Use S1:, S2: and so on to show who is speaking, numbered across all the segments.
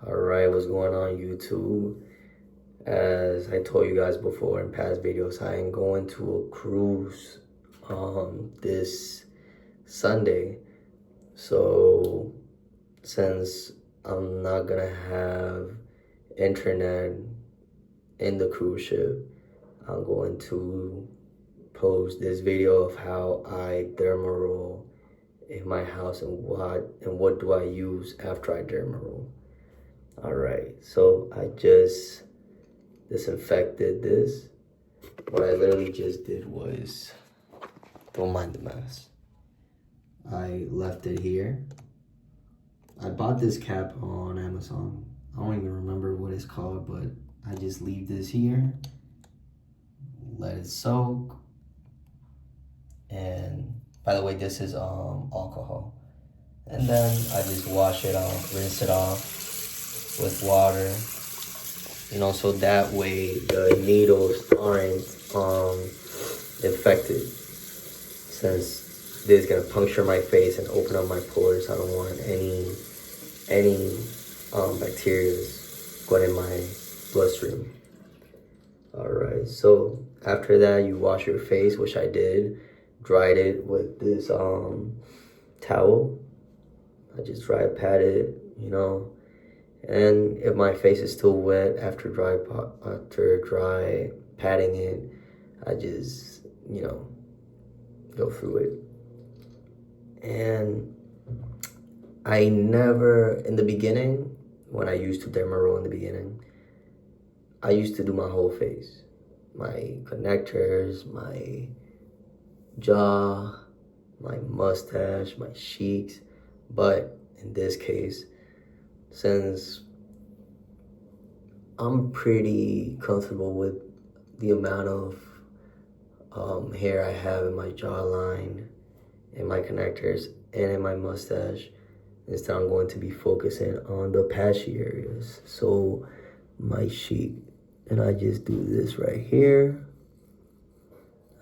S1: Alright, what's going on YouTube? As I told you guys before in past videos, I am going to a cruise this Sunday. So since I'm not gonna have internet in the cruise ship, I'm going to post this video of how I Derma roll in my house and what do I use after I Derma roll. All right, so I just disinfected this. What I literally just did was, don't mind the mess. I left it here. I bought this cap on Amazon. I don't even remember what it's called, but I just leave this here, let it soak. And by the way, this is alcohol. And then I just wash it off, rinse it off with water, so that way the needles aren't infected. Since this is gonna puncture my face and open up my pores, I don't want any bacteria going in my bloodstream. All right, so after that, you wash your face, which I did, dried it with this towel. I just dry pat it, and if my face is still wet after dry patting it, I just go through it. And I never, in the beginning, when I used to Derma roll in the beginning, I used to do my whole face, my connectors, my jaw, my mustache, my cheeks. But in this case, since I'm pretty comfortable with the amount of hair I have in my jawline, in my connectors, and in my mustache, instead I'm going to be focusing on the patchy areas. So my cheek, and I just do this right here.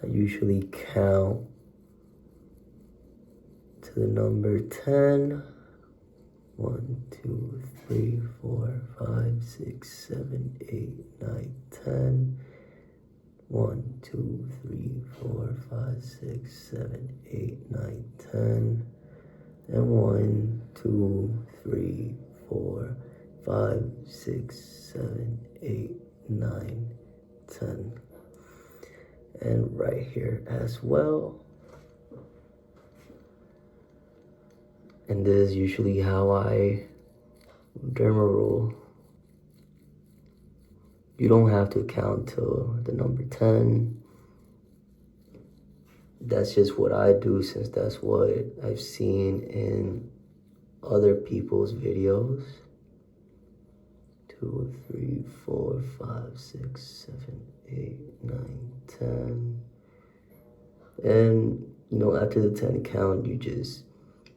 S1: I usually count to the number 10. 1, 2, 3, 4, 5, 6, 7, 8, 9, 10. 1, 2, 3, 4, 5, 6, 7, 8, 9, 10. And 1, 2, 3, 4, 5, 6, 7, 8, 9, 10. And right here as well. And this is usually how I Derma roll. You don't have to count till the number 10. That's just what I do, since that's what I've seen in other people's videos. 2, 3, 4, 5, 6, 7, 8, 9, 10. And after the 10 count, you just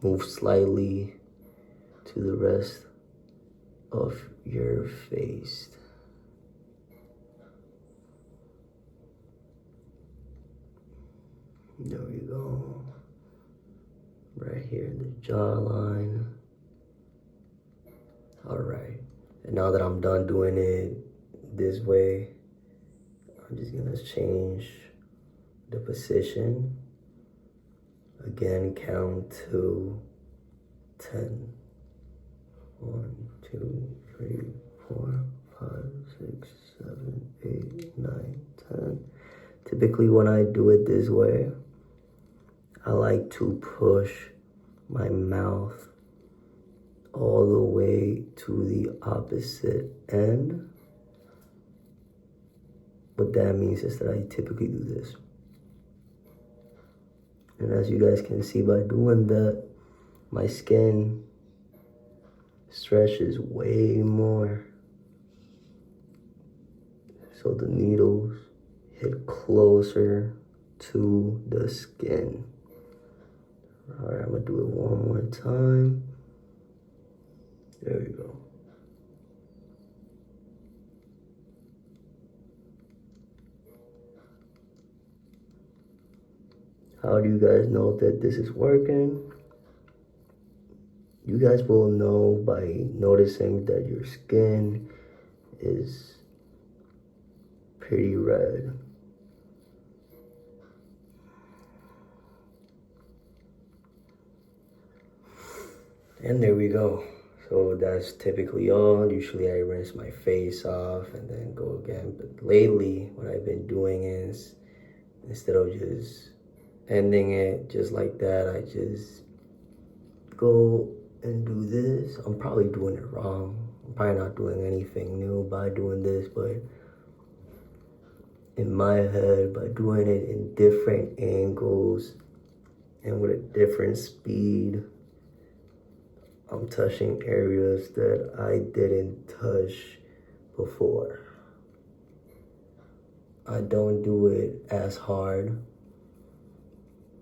S1: move slightly to the rest of your face. There we go. Right here in the jawline. All right. And now that I'm done doing it this way, I'm just gonna change the position. Again, count to 10. 1, 2, 3, 4, 5, 6, 7, 8, 9, 10. Typically when I do it this way, I like to push my mouth all the way to the opposite end. What that means is that I typically do this. And as you guys can see, by doing that, my skin stretches way more. So the needles hit closer to the skin. All right, I'm gonna do it one more time. There we go. How do you guys know that this is working? You guys will know by noticing that your skin is pretty red. And there we go. So that's typically all. Usually I rinse my face off and then go again. But lately, what I've been doing is, instead of just ending it just like that, I just go and do this. I'm probably doing it wrong. I'm probably not doing anything new by doing this, but in my head, by doing it in different angles and with a different speed, I'm touching areas that I didn't touch before. I don't do it as hard.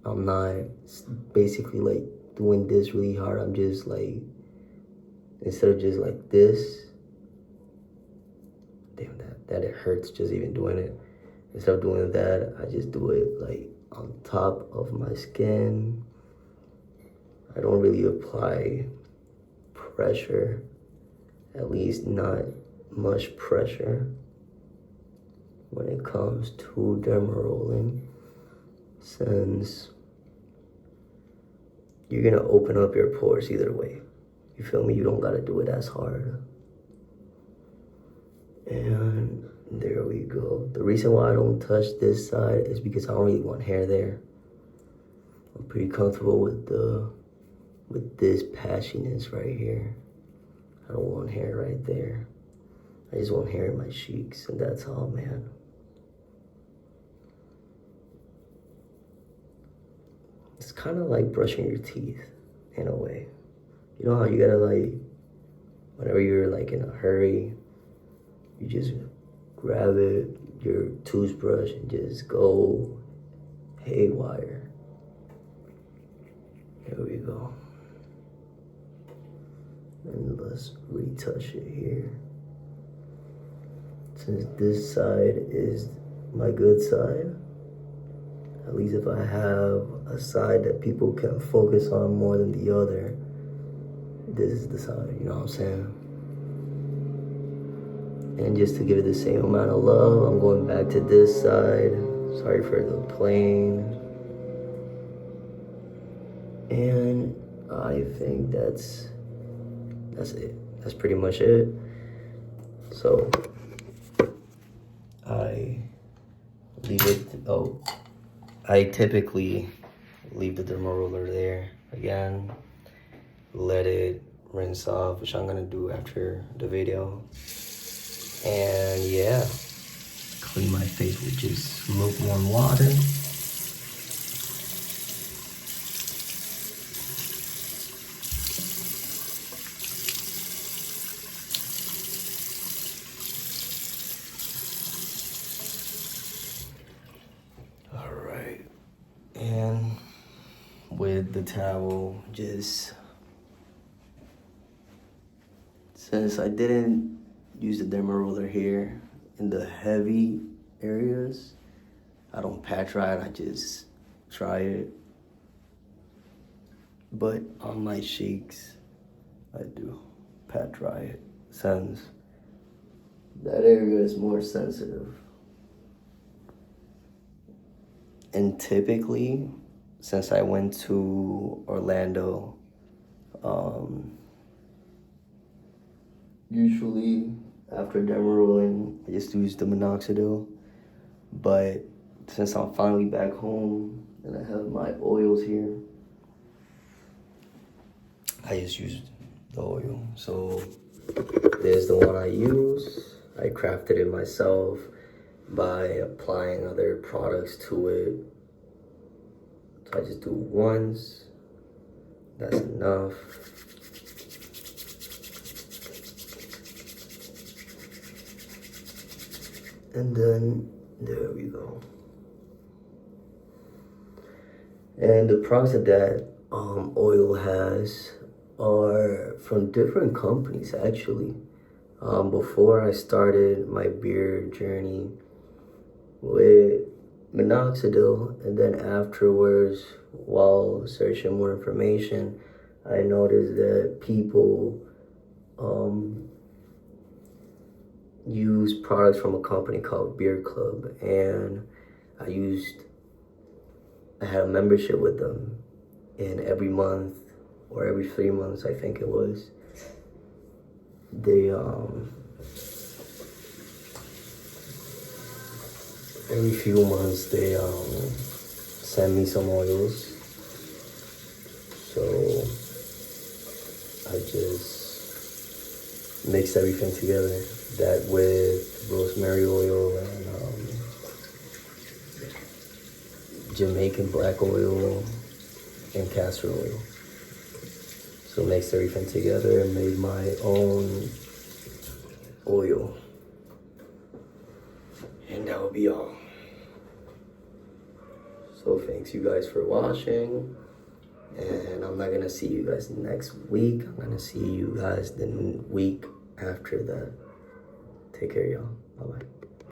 S1: I'm not basically like doing this really hard. I'm just like, instead of just like this, damn, that it hurts just even doing it. Instead of doing that, I just do it like on top of my skin. I don't really apply pressure, at least not much pressure when it comes to derma rolling, since you're gonna open up your pores either way. You feel me? You don't gotta do it as hard. And there we go. The reason why I don't touch this side is because I don't really want hair there. I'm pretty comfortable with this patchiness right here. I don't want hair right there. I just want hair in my cheeks, and that's all, man. It's kind of like brushing your teeth in a way. You know how you gotta like, whenever you're like in a hurry, you just grab it, your toothbrush, and just go haywire. Here we go. And let's retouch it here. Since this side is my good side, at least if I have a side that people can focus on more than the other, this is the side, you know what I'm saying? And just to give it the same amount of love, I'm going back to this side. Sorry for the plane. And I think that's it. That's pretty much it. So I leave it. I typically leave the Derma Roller there again. Let it rinse off, which I'm gonna do after the video. And yeah, clean my face with just lukewarm water. All right, and with the towel, just, since I didn't use the Derma Roller here in the heavy areas, I don't pat dry it, I just dry it. But on my cheeks, I do pat dry it, since that area is more sensitive. And typically, since I went to Orlando, usually after derma rolling, I just use the minoxidil. But since I'm finally back home and I have my oils here, I just use the oil. So there's the one I use. I crafted it myself by applying other products to it. So I just do once. That's enough. And then there we go. And the products that oil has are from different companies, actually. Before I started my beard journey with minoxidil, and then afterwards, while searching more information, I noticed that people use products from a company called Beer Club, and I had a membership with them, and every month or every 3 months, I think it was, they every few months they send me some oils. So I just mix everything together. That with rosemary oil and Jamaican black oil and castor oil. So mixed everything together and made my own oil. And that will be all. So thanks you guys for watching. And I'm not gonna see you guys next week. I'm gonna see you guys the week after that. Take care, y'all. Bye-bye.